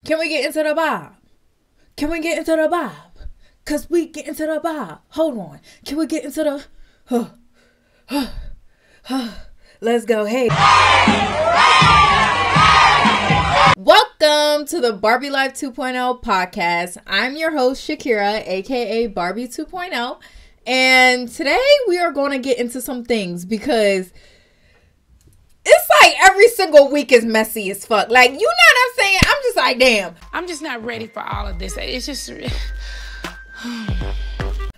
Can we get into the vibe? Can we get into the vibe? Cause we get into the vibe. Hold on. Can we get into the let's go. Hey. Welcome to the Barbie Life 2.0 podcast. I'm your host, Shakira, aka Barbie 2.0. And today we are going to get into some things because it's like every single week is messy as fuck. Like, you know what I'm saying? I'm just like, damn. I'm just not ready for all of this. It's just...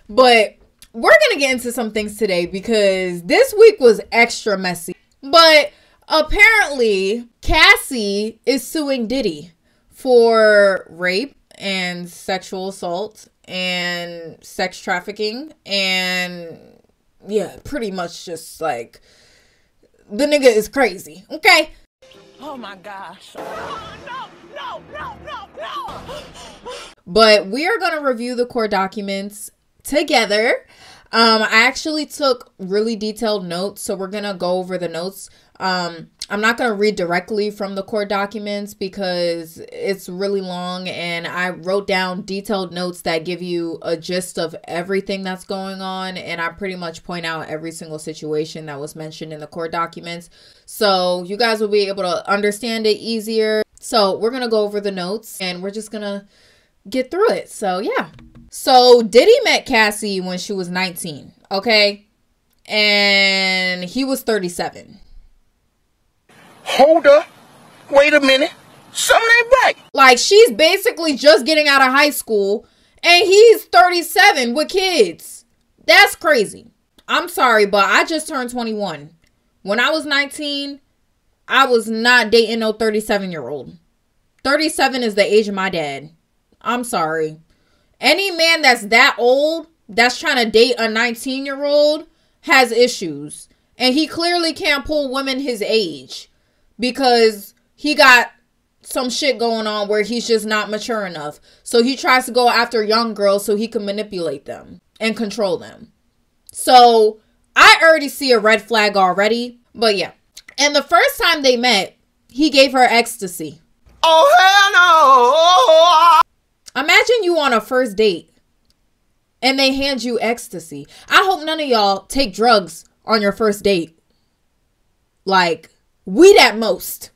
But we're going to get into some things today because this week was extra messy. But apparently, Cassie is suing Diddy for rape and sexual assault and sex trafficking. And yeah, pretty much just like... the nigga is crazy, okay? Oh my gosh. No. But we are going to review the court documents together. I actually took really detailed notes, so we're going to go over the notes. I'm not going to read directly from the court documents because it's really long, and I wrote down detailed notes that give you a gist of everything that's going on, and I pretty much point out every single situation that was mentioned in the court documents, so you guys will be able to understand it easier. So we're going to go over the notes, and we're just going to get through it. So yeah. So Diddy met Cassie when she was 19, okay? And he was 37. Hold up. Wait a minute. Something ain't right. Like, she's basically just getting out of high school and he's 37 with kids. That's crazy. I'm sorry, but I just turned 21. When I was 19, I was not dating no 37-year-old. 37 is the age of my dad. I'm sorry. Any man that's that old, that's trying to date a 19-year-old, has issues. And he clearly can't pull women his age. Because he got some shit going on where he's just not mature enough. So he tries to go after young girls so he can manipulate them and control them. So I already see a red flag already. But yeah. And the first time they met, he gave her ecstasy. Oh, hell no. Imagine you on a first date and they hand you ecstasy. I hope none of y'all take drugs on your first date. Like... weed at most.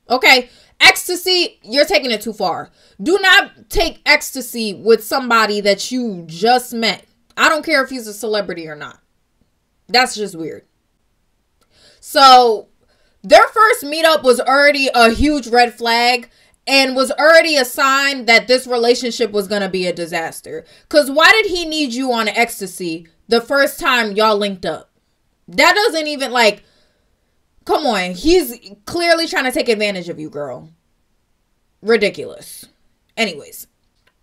Okay? Ecstasy, you're taking it too far. Do not take ecstasy with somebody that you just met. I don't care if he's a celebrity or not. That's just weird. So, their first meetup was already a huge red flag and was already a sign that this relationship was going to be a disaster. Because why did he need you on ecstasy the first time y'all linked up? That doesn't even like... come on, he's clearly trying to take advantage of you, girl. Ridiculous. Anyways,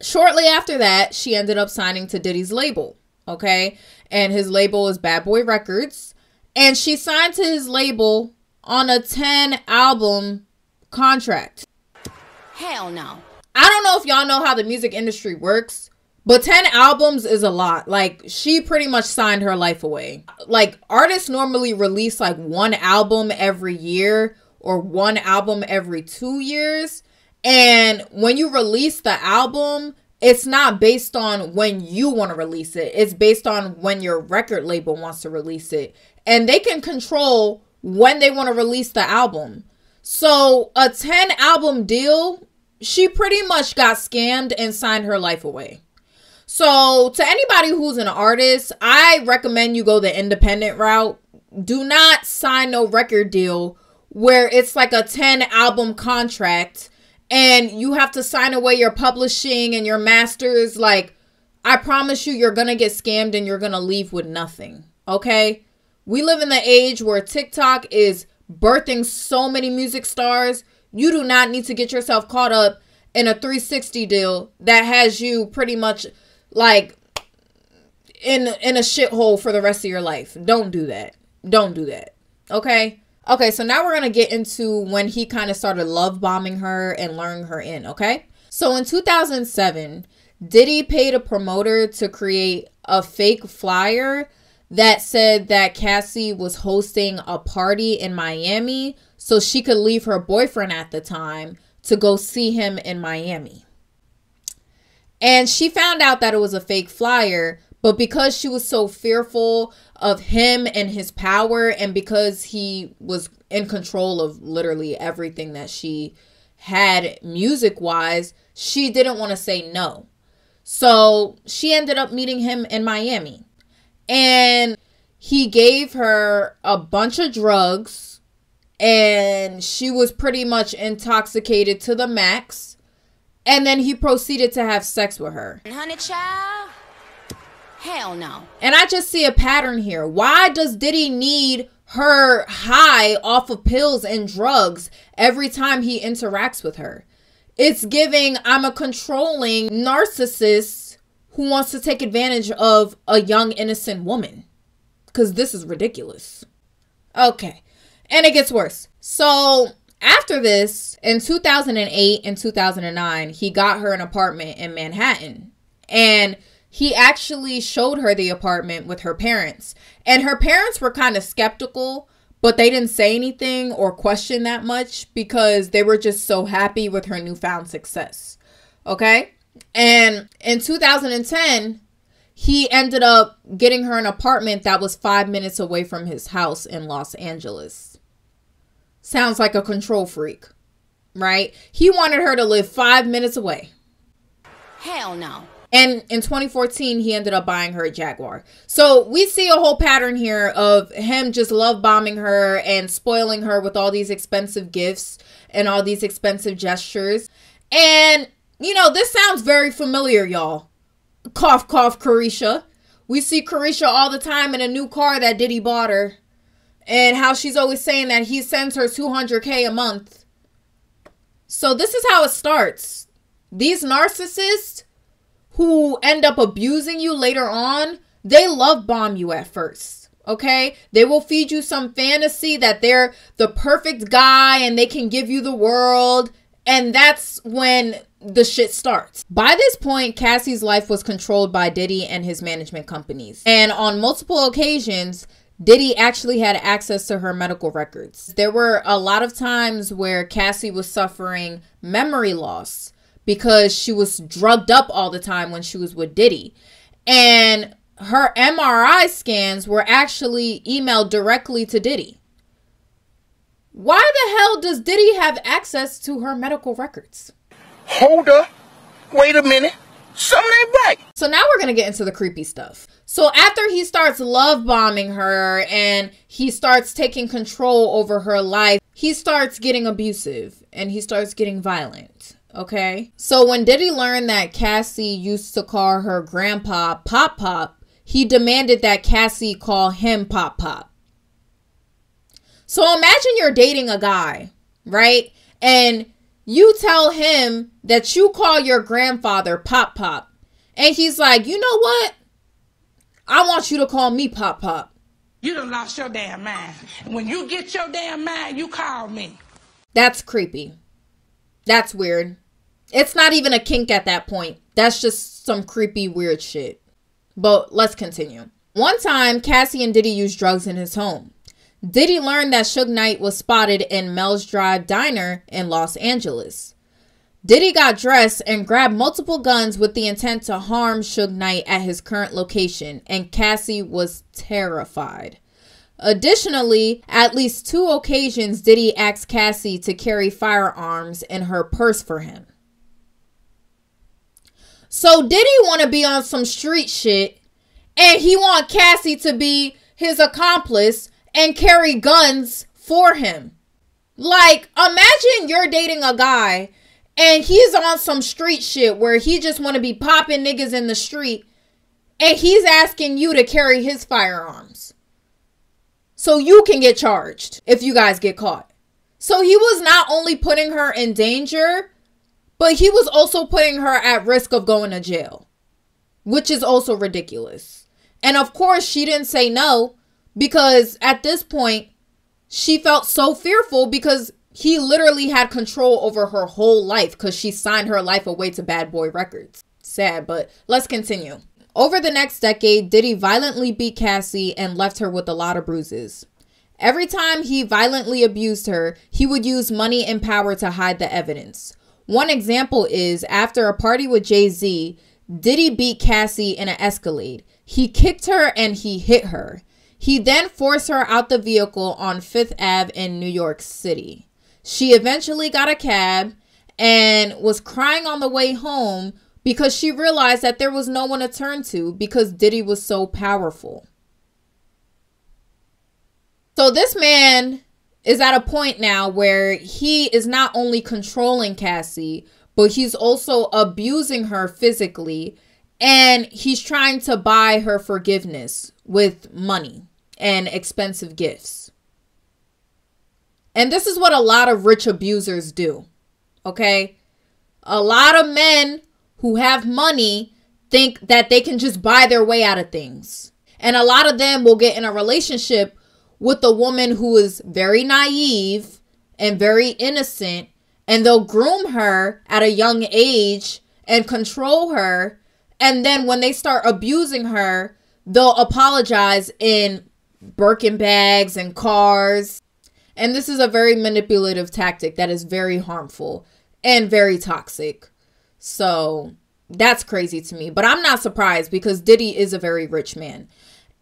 shortly after that, she ended up signing to Diddy's label, okay? And his label is Bad Boy Records. And she signed to his label on a 10-album contract. Hell no. I don't know if y'all know how the music industry works, but 10 albums is a lot. Like, she pretty much signed her life away. Like, artists normally release, like, one album every year or one album every 2 years. And when you release the album, it's not based on when you want to release it. It's based on when your record label wants to release it. And they can control when they want to release the album. So, a 10-album deal, she pretty much got scammed and signed her life away. So, to anybody who's an artist, I recommend you go the independent route. Do not sign no record deal where it's like a 10-album contract and you have to sign away your publishing and your masters. Like, I promise you, you're going to get scammed and you're going to leave with nothing, okay? We live in the age where TikTok is birthing so many music stars. You do not need to get yourself caught up in a 360 deal that has you pretty much... like in a shithole for the rest of your life. Don't do that. Don't do that. Okay? Okay, so now we're going to get into when he kind of started love bombing her and luring her in, okay? So in 2007, Diddy paid a promoter to create a fake flyer that said that Cassie was hosting a party in Miami so she could leave her boyfriend at the time to go see him in Miami. And she found out that it was a fake flyer, but because she was so fearful of him and his power, and because he was in control of literally everything that she had music-wise, she didn't want to say no. So she ended up meeting him in Miami. And he gave her a bunch of drugs, and she was pretty much intoxicated to the max. And then he proceeded to have sex with her. Honey child? Hell no. And I just see a pattern here. Why does Diddy need her high off of pills and drugs every time he interacts with her? It's giving, I'm a controlling narcissist who wants to take advantage of a young, innocent woman. Because this is ridiculous. Okay. And it gets worse. So after this, in 2008 and 2009, he got her an apartment in Manhattan. And he actually showed her the apartment with her parents. And her parents were kind of skeptical, but they didn't say anything or question that much because they were just so happy with her newfound success. Okay? And in 2010, he ended up getting her an apartment that was 5 minutes away from his house in Los Angeles. Sounds like a control freak, right? He wanted her to live 5 minutes away. Hell no. And in 2014, he ended up buying her a Jaguar. So we see a whole pattern here of him just love bombing her and spoiling her with all these expensive gifts and all these expensive gestures. And, you know, this sounds very familiar, y'all. Cough, cough, Careesha. We see Careesha all the time in a new car that Diddy bought her. And how she's always saying that he sends her $200K a month. So this is how it starts. These narcissists who end up abusing you later on, they love bomb you at first, okay? They will feed you some fantasy that they're the perfect guy and they can give you the world, and that's when the shit starts. By this point, Cassie's life was controlled by Diddy and his management companies. And on multiple occasions, Diddy actually had access to her medical records. There were a lot of times where Cassie was suffering memory loss because she was drugged up all the time when she was with Diddy. And her MRI scans were actually emailed directly to Diddy. Why the hell does Diddy have access to her medical records? Hold up. Wait a minute. Something ain't right. So now we're going to get into the creepy stuff. So after he starts love bombing her and he starts taking control over her life, he starts getting abusive and he starts getting violent. Okay. So when Diddy learned that Cassie used to call her grandpa Pop Pop, he demanded that Cassie call him Pop Pop. So imagine you're dating a guy, right? And you tell him that you call your grandfather Pop Pop. And he's like, you know what? I want you to call me Pop Pop. You done lost your damn mind. When you get your damn mind, you call me. That's creepy. That's weird. It's not even a kink at that point. That's just some creepy, weird shit. But let's continue. One time, Cassie and Diddy used drugs in his home. Diddy learned that Suge Knight was spotted in Mel's Drive Diner in Los Angeles. Diddy got dressed and grabbed multiple guns with the intent to harm Suge Knight at his current location, and Cassie was terrified. Additionally, at least 2 occasions, Diddy asked Cassie to carry firearms in her purse for him. So Diddy want to be on some street shit, and he want Cassie to be his accomplice and carry guns for him. Like, imagine you're dating a guy and he's on some street shit where he just want to be popping niggas in the street, and he's asking you to carry his firearms so you can get charged if you guys get caught. So he was not only putting her in danger, but he was also putting her at risk of going to jail, which is also ridiculous. And of course, she didn't say no because at this point, she felt so fearful because he literally had control over her whole life because she signed her life away to Bad Boy Records. Sad, but let's continue. Over the next decade, Diddy violently beat Cassie and left her with a lot of bruises. Every time he violently abused her, he would use money and power to hide the evidence. One example is after a party with Jay-Z, Diddy beat Cassie in an Escalade. He kicked her and he hit her. He then forced her out the vehicle on 5th Ave in New York City. She eventually got a cab and was crying on the way home because she realized that there was no one to turn to because Diddy was so powerful. So this man is at a point now where he is not only controlling Cassie, but he's also abusing her physically, and he's trying to buy her forgiveness with money and expensive gifts. And this is what a lot of rich abusers do, okay? A lot of men who have money think that they can just buy their way out of things. And a lot of them will get in a relationship with a woman who is very naive and very innocent, and they'll groom her at a young age and control her. And then when they start abusing her, they'll apologize in Birkin bags and cars. And this is a very manipulative tactic that is very harmful and very toxic. So that's crazy to me. But I'm not surprised because Diddy is a very rich man.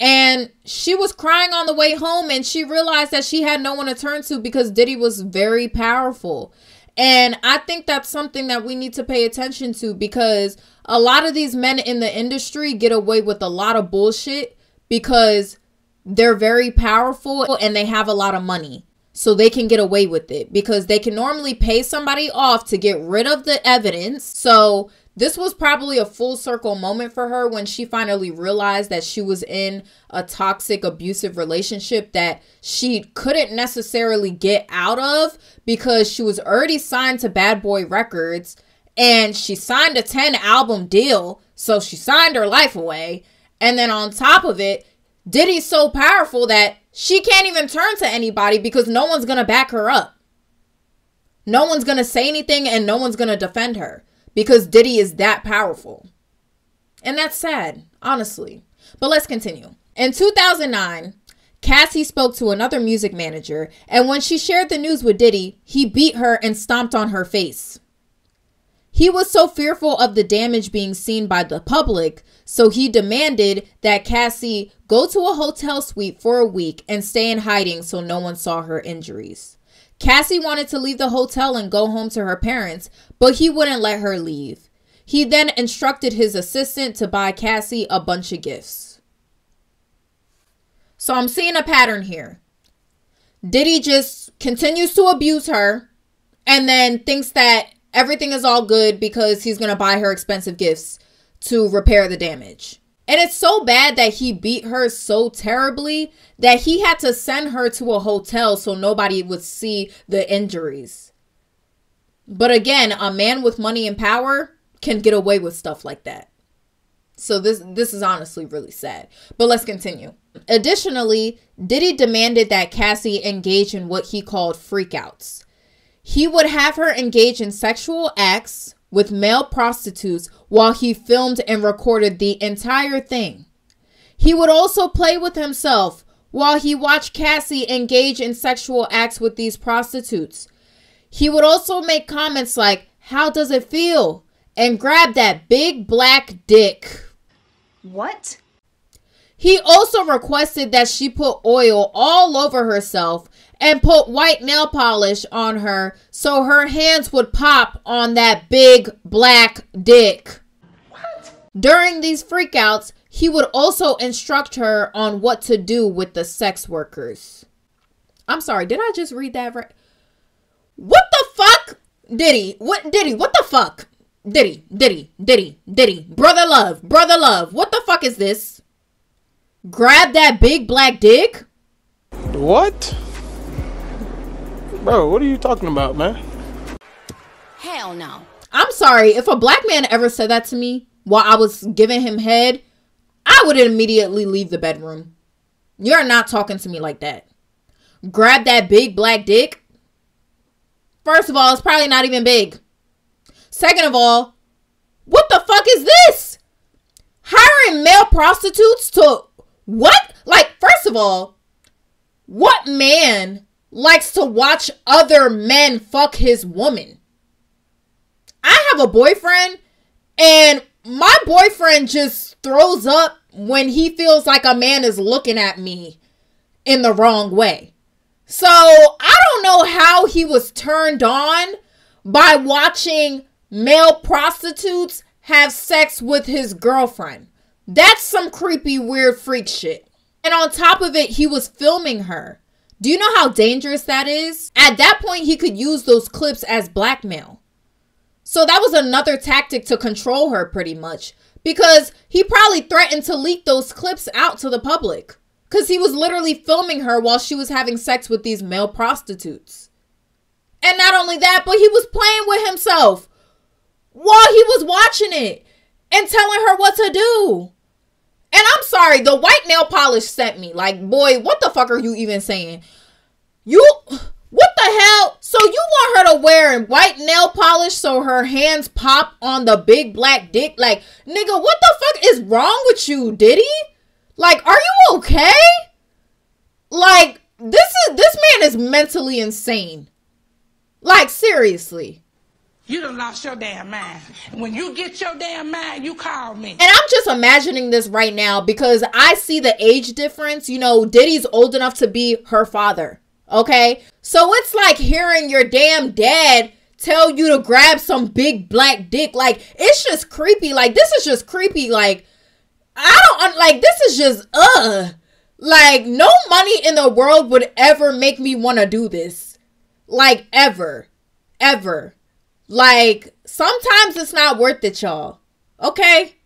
And she was crying on the way home and she realized that she had no one to turn to because Diddy was very powerful. And I think that's something that we need to pay attention to because a lot of these men in the industry get away with a lot of bullshit because they're very powerful and they have a lot of money. So they can get away with it because they can normally pay somebody off to get rid of the evidence. So this was probably a full circle moment for her when she finally realized that she was in a toxic, abusive relationship that she couldn't necessarily get out of because she was already signed to Bad Boy Records and she signed a 10-album deal. So she signed her life away. And then on top of it, Diddy's so powerful that she can't even turn to anybody because no one's going to back her up. No one's going to say anything and no one's going to defend her because Diddy is that powerful. And that's sad, honestly. But let's continue. In 2009, Cassie spoke to another music manager, and when she shared the news with Diddy, he beat her and stomped on her face. He was so fearful of the damage being seen by the public, so he demanded that Cassie go to a hotel suite for a week and stay in hiding so no one saw her injuries. Cassie wanted to leave the hotel and go home to her parents, but he wouldn't let her leave. He then instructed his assistant to buy Cassie a bunch of gifts. So I'm seeing a pattern here. Diddy just continues to abuse her and then thinks that everything is all good because he's going to buy her expensive gifts to repair the damage. And it's so bad that he beat her so terribly that he had to send her to a hotel so nobody would see the injuries. But again, a man with money and power can get away with stuff like that. So this is honestly really sad. But let's continue. Additionally, Diddy demanded that Cassie engage in what he called freakouts. He would have her engage in sexual acts with male prostitutes while he filmed and recorded the entire thing. He would also play with himself while he watched Cassie engage in sexual acts with these prostitutes. He would also make comments like, "How does it feel?" and grab that big black dick. What? He also requested that she put oil all over herself and put white nail polish on her so her hands would pop on that big black dick. What? During these freakouts, he would also instruct her on what to do with the sex workers. I'm sorry, did I just read that right? What the fuck? Diddy, what the fuck? Diddy. Brother love, what the fuck is this? Grab that big black dick? What? Bro, what are you talking about, man? Hell no. I'm sorry, if a black man ever said that to me while I was giving him head, I would immediately leave the bedroom. You're not talking to me like that. Grab that big black dick? First of all, it's probably not even big. Second of all, what the fuck is this? Hiring male prostitutes to what? Like, first of all, what man likes to watch other men fuck his woman? I have a boyfriend, and my boyfriend just throws up when he feels like a man is looking at me in the wrong way. So I don't know how he was turned on by watching male prostitutes have sex with his girlfriend. That's some creepy, weird freak shit. And on top of it, he was filming her. Do you know how dangerous that is? At that point, he could use those clips as blackmail. So that was another tactic to control her pretty much, because he probably threatened to leak those clips out to the public because he was literally filming her while she was having sex with these male prostitutes. And not only that, but he was playing with himself while he was watching it and telling her what to do. And I'm sorry, the white nail polish sent me. Like, boy, what the fuck are you even saying? What the hell? So you want her to wear white nail polish so her hands pop on the big black dick? Like, nigga, what the fuck is wrong with you, Diddy? Like, are you okay? Like, this man is mentally insane. Like, seriously. You done lost your damn mind. When you get your damn mind, you call me. And I'm just imagining this right now because I see the age difference. You know, Diddy's old enough to be her father. Okay? So it's like hearing your damn dad tell you to grab some big black dick. Like, it's just creepy. Like, this is just creepy. Like, this is just, like, no money in the world would ever make me want to do this. Like, ever. Like, sometimes it's not worth it, y'all. Okay?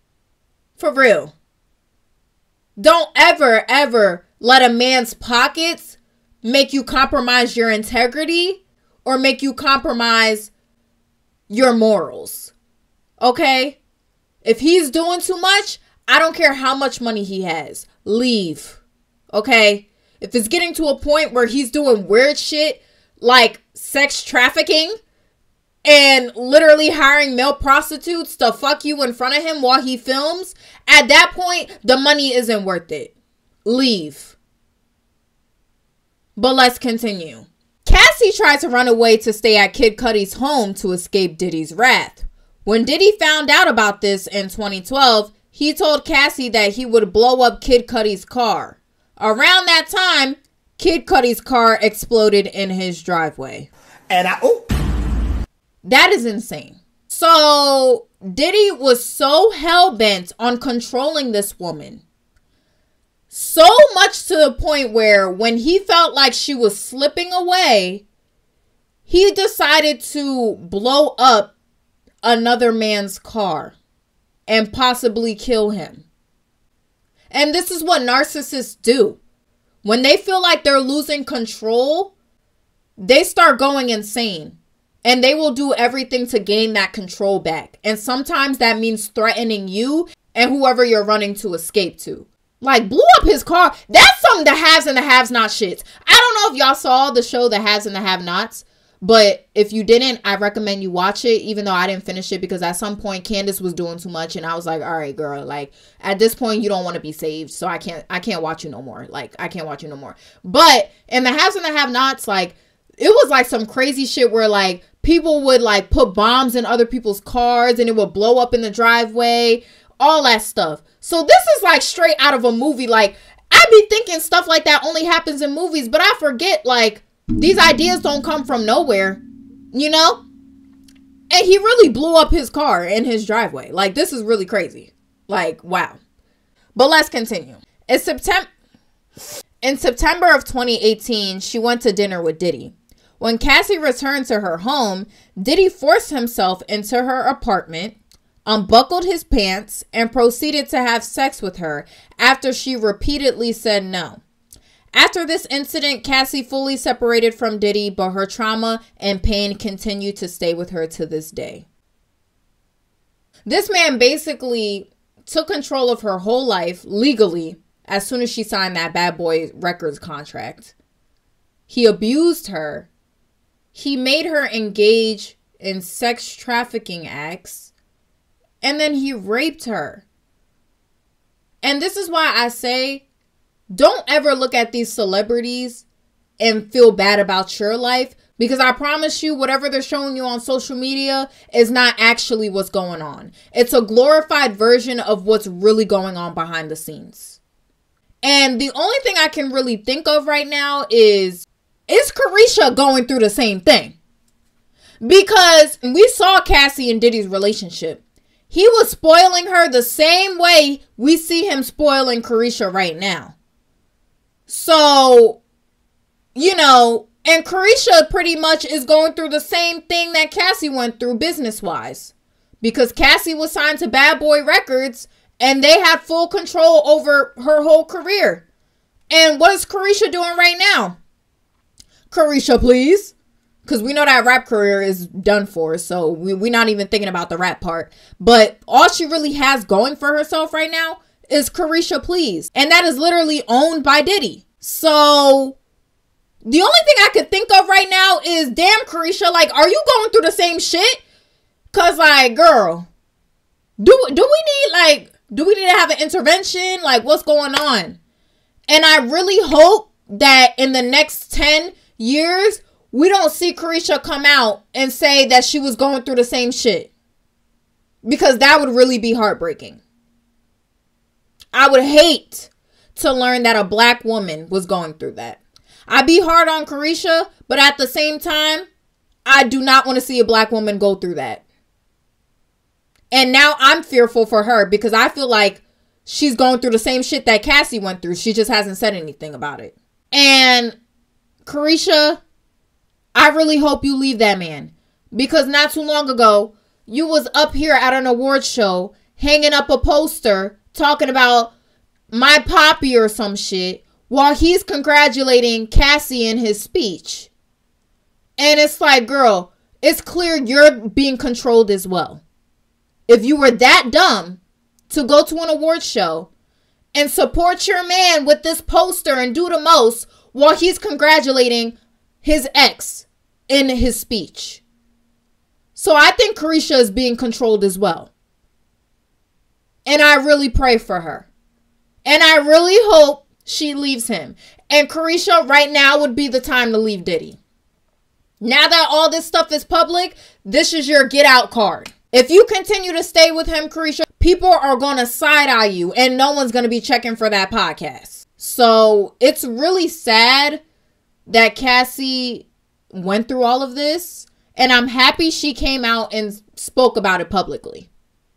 For real. Don't ever let a man's pockets make you compromise your integrity or make you compromise your morals. Okay? If he's doing too much, I don't care how much money he has. Leave. Okay? If it's getting to a point where he's doing weird shit like sex trafficking and literally hiring male prostitutes to fuck you in front of him while he films, at that point, the money isn't worth it. Leave. But let's continue. Cassie tried to run away to stay at Kid Cudi's home to escape Diddy's wrath. When Diddy found out about this in 2012, he told Cassie that he would blow up Kid Cudi's car. Around that time, Kid Cudi's car exploded in his driveway. That is insane. So Diddy was so hell-bent on controlling this woman. So much to the point where when he felt like she was slipping away, he decided to blow up another man's car and possibly kill him. And this is what narcissists do. When they feel like they're losing control, they start going insane. And they will do everything to gain that control back. And sometimes that means threatening you and whoever you're running to escape to. Like, blew up his car. That's some the haves and the have-not shits. I don't know if y'all saw the show The Haves and the Have-Nots. But if you didn't, I recommend you watch it. Even though I didn't finish it because at some point Candace was doing too much. And I was like, all right, girl. Like, at this point, you don't want to be saved. So I can't watch you no more. Like, I can't watch you no more. But in The Haves and the Have-Nots, like, it was like some crazy shit where like people would like put bombs in other people's cars and it would blow up in the driveway, all that stuff. So this is like straight out of a movie. Like, I be thinking stuff like that only happens in movies, but I forget like these ideas don't come from nowhere, you know? And he really blew up his car in his driveway. Like, this is really crazy. Like, wow. But let's continue. In September of 2018, she went to dinner with Diddy. When Cassie returned to her home, Diddy forced himself into her apartment, unbuckled his pants, and proceeded to have sex with her after she repeatedly said no. After this incident, Cassie fully separated from Diddy, but her trauma and pain continue to stay with her to this day. This man basically took control of her whole life legally as soon as she signed that Bad Boy Records contract. He abused her. He made her engage in sex trafficking acts. And then he raped her. And this is why I say, don't ever look at these celebrities and feel bad about your life. Because I promise you, whatever they're showing you on social media is not actually what's going on. It's a glorified version of what's really going on behind the scenes. And the only thing I can really think of right now is Careesha going through the same thing? Because we saw Cassie and Diddy's relationship. He was spoiling her the same way we see him spoiling Careesha right now. So, you know, and Careesha pretty much is going through the same thing that Cassie went through business-wise. Because Cassie was signed to Bad Boy Records and they had full control over her whole career. And what is Careesha doing right now? Careesha, please. Because we know that rap career is done for, so we're not even thinking about the rap part. But all she really has going for herself right now is Careesha, please. And that is literally owned by Diddy. So the only thing I could think of right now is, damn, Careesha, like, are you going through the same shit? Because, like, girl, do we need to have an intervention? Like, what's going on? And I really hope that in the next 10 years, we don't see Careesha come out and say that she was going through the same shit. Because that would really be heartbreaking. I would hate to learn that a black woman was going through that. I'd be hard on Careesha, but at the same time, I do not want to see a black woman go through that. And now I'm fearful for her because I feel like she's going through the same shit that Cassie went through. She just hasn't said anything about it. And Careesha, I really hope you leave that man. Because not too long ago, you was up here at an award show, hanging up a poster, talking about my poppy or some shit, while he's congratulating Cassie in his speech. And it's like, girl, it's clear you're being controlled as well. If you were that dumb to go to an award show and support your man with this poster and do the most while he's congratulating his ex in his speech. So I think Careesha is being controlled as well. And I really pray for her. And I really hope she leaves him. And Careesha, right now would be the time to leave Diddy. Now that all this stuff is public, this is your get out card. If you continue to stay with him, Careesha, people are going to side eye you and no one's going to be checking for that podcast. So it's really sad that Cassie went through all of this. And I'm happy she came out and spoke about it publicly.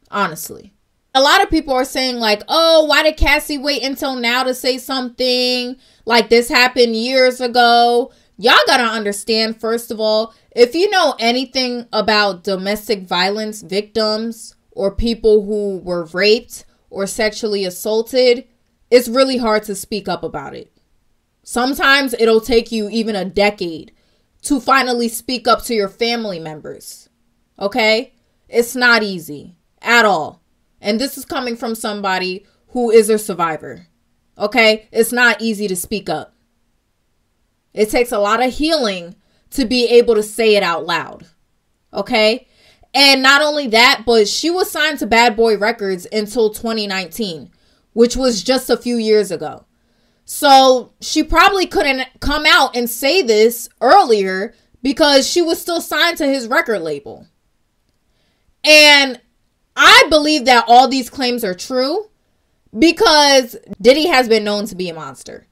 Honestly. A lot of people are saying like, oh, why did Cassie wait until now to say something? Like this happened years ago. Y'all gotta understand, first of all, if you know anything about domestic violence victims or people who were raped or sexually assaulted, it's really hard to speak up about it. Sometimes it'll take you even a decade to finally speak up to your family members. Okay? It's not easy at all. And this is coming from somebody who is a survivor. Okay? It's not easy to speak up. It takes a lot of healing to be able to say it out loud. Okay? And not only that, but she was signed to Bad Boy Records until 2019, which was just a few years ago. So she probably couldn't come out and say this earlier because she was still signed to his record label. And I believe that all these claims are true because Diddy has been known to be a monster.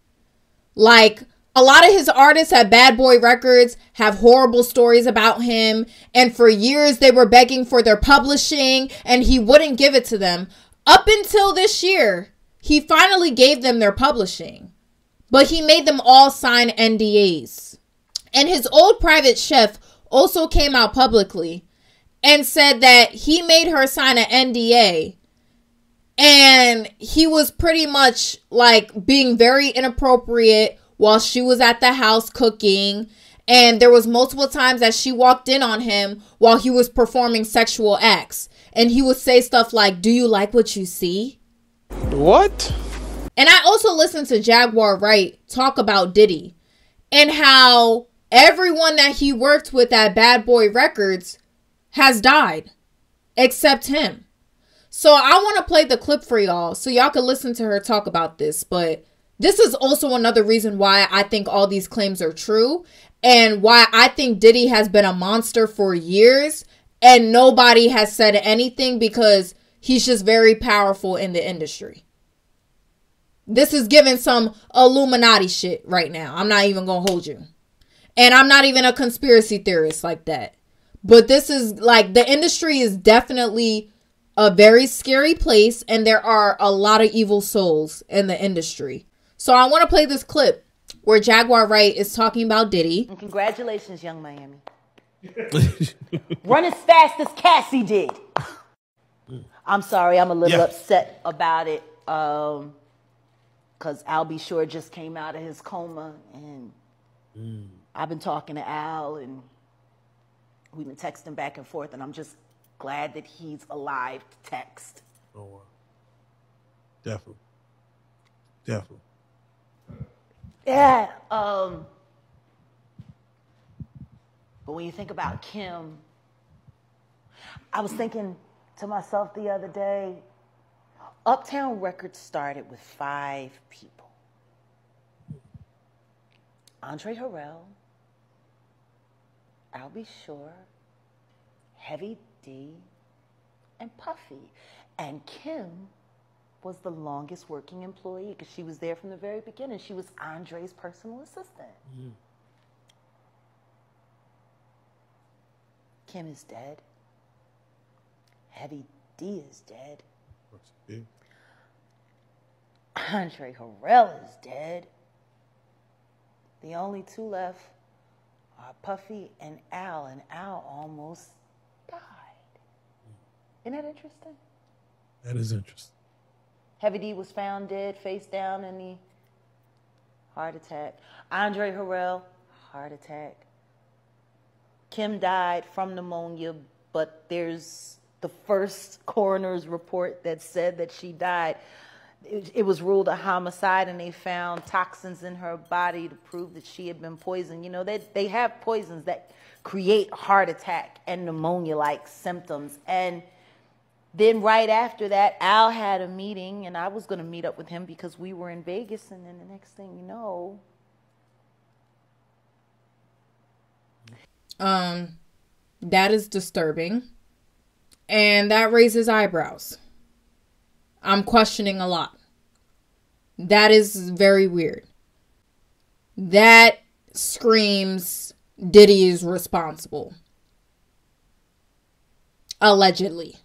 Like, a lot of his artists at Bad Boy Records have horrible stories about him. And for years, they were begging for their publishing and he wouldn't give it to them. Up until this year, he finally gave them their publishing. But he made them all sign NDAs. And his old private chef also came out publicly and said that he made her sign an NDA. And he was pretty much like being very inappropriate while she was at the house cooking. And there was multiple times that she walked in on him while he was performing sexual acts. And he would say stuff like, "Do you like what you see?" What? And I also listened to Jaguar Wright talk about Diddy and how everyone that he worked with at Bad Boy Records has died except him. So I want to play the clip for y'all so y'all can listen to her talk about this. But This is also another reason why I think all these claims are true and why I think Diddy has been a monster for years and nobody has said anything because he's just very powerful in the industry. This is giving some Illuminati shit right now. I'm not even going to hold you. And I'm not even a conspiracy theorist like that. But this is like, the industry is definitely a very scary place and there are a lot of evil souls in the industry. So I want to play this clip where Jaguar Wright is talking about Diddy. And congratulations, Young Miami. Run as fast as Cassie did. I'm sorry, I'm a little upset about it. Because Al B. Sure just came out of his coma. And I've been talking to Al and we've been texting back and forth. And I'm just glad that he's alive to text. Oh, wow. Definitely. Definitely. Yeah. But when you think about Kim, I was thinking to myself the other day, Uptown Records started with 5 people. Andre Harrell, Al B. Sure, Heavy D, and Puffy. And Kim was the longest working employee because she was there from the very beginning. She was Andre's personal assistant. Kim is dead. Heavy D is dead. Andre Harrell is dead. The only 2 left are Puffy and Al almost died. Isn't that interesting? That is interesting. Heavy D was found dead, face down in the heart attack. Andre Harrell, heart attack. Kim died from pneumonia, but there's the first coroner's report that said that she died. It was ruled a homicide, and they found toxins in her body to prove that she had been poisoned. You know, they have poisons that create heart attack and pneumonia-like symptoms. And then right after that, Al had a meeting, and I was going to meet up with him because we were in Vegas, and then the next thing you know... That is disturbing. And that raises eyebrows. I'm questioning a lot. That is very weird. That screams Diddy is responsible. Allegedly.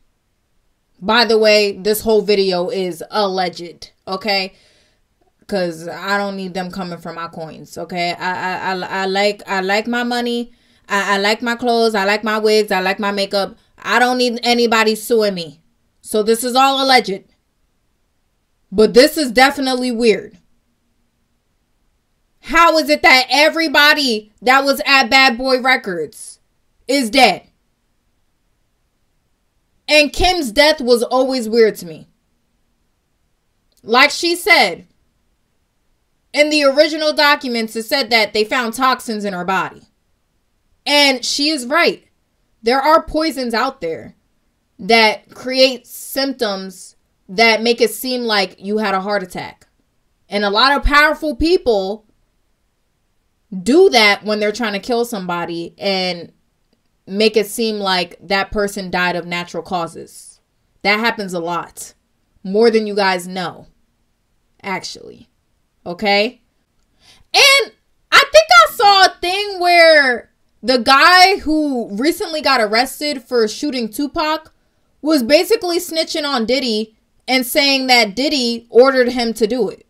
By the way, this whole video is alleged, okay? Because I don't need them coming for my coins, okay? I like my money. I like my clothes. I like my wigs. I like my makeup. I don't need anybody suing me. So this is all alleged. But this is definitely weird. How is it that everybody that was at Bad Boy Records is dead? And Kim's death was always weird to me. Like she said, in the original documents, it said that they found toxins in her body. And she is right. There are poisons out there that create symptoms that make it seem like you had a heart attack. And a lot of powerful people do that when they're trying to kill somebody and make it seem like that person died of natural causes. That happens a lot. More than you guys know. Actually. Okay? And I think I saw a thing where the guy who recently got arrested for shooting Tupac was basically snitching on Diddy and saying that Diddy ordered him to do it.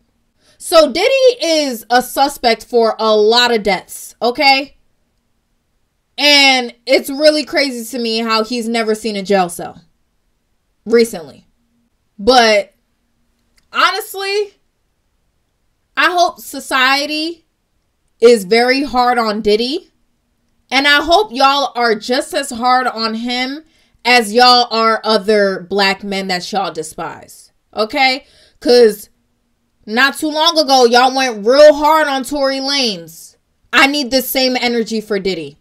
So Diddy is a suspect for a lot of deaths, okay? And it's really crazy to me how he's never seen a jail cell recently. But honestly, I hope society is very hard on Diddy. And I hope y'all are just as hard on him as y'all are other black men that y'all despise. Okay? Because not too long ago, y'all went real hard on Tory Lanez. I need the same energy for Diddy.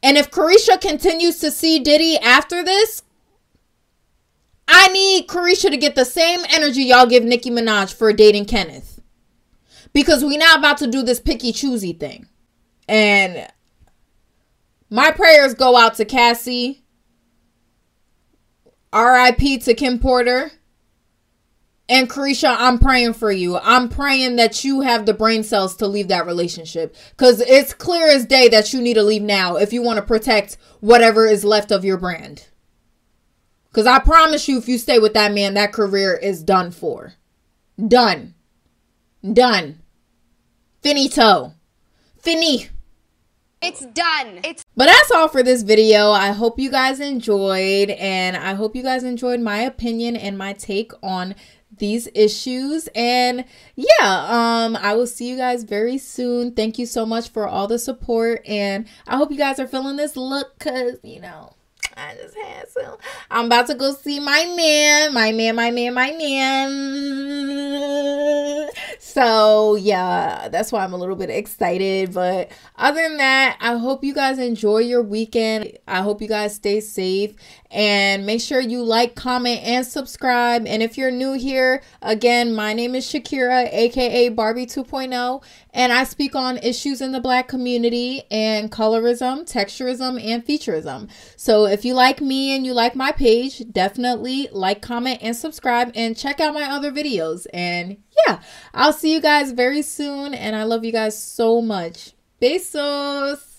And if Careesha continues to see Diddy after this, I I need Careesha to get the same energy y'all give Nicki Minaj for dating Kenneth. Because we now about to do this picky choosy thing. And my prayers go out to Cassie. R.I.P. to Kim Porter. And Careesha, I'm praying for you. I'm praying that you have the brain cells to leave that relationship. Because it's clear as day that you need to leave now if you want to protect whatever is left of your brand. Because I promise you, if you stay with that man, that career is done for. Done. Done. Finito. Fini. It's done. But that's all for this video. I hope you guys enjoyed. And I hope you guys enjoyed my opinion and my take on these issues. And yeah, I will see you guys very soon. Thank you so much for all the support. And I hope you guys are feeling this look because, you know, I just had some. I'm about to go see my man. So yeah, that's why I'm a little bit excited. But other than that, I hope you guys enjoy your weekend. I hope you guys stay safe. And make sure you like, comment, and subscribe. And if you're new here, again, my name is Shakira, aka Barbie 2.0. And I speak on issues in the Black community and colorism, texturism, and featureism. So if you like me and you like my page, definitely like, comment, and subscribe. And check out my other videos. And yeah, I'll see you guys very soon. And I love you guys so much. Besos.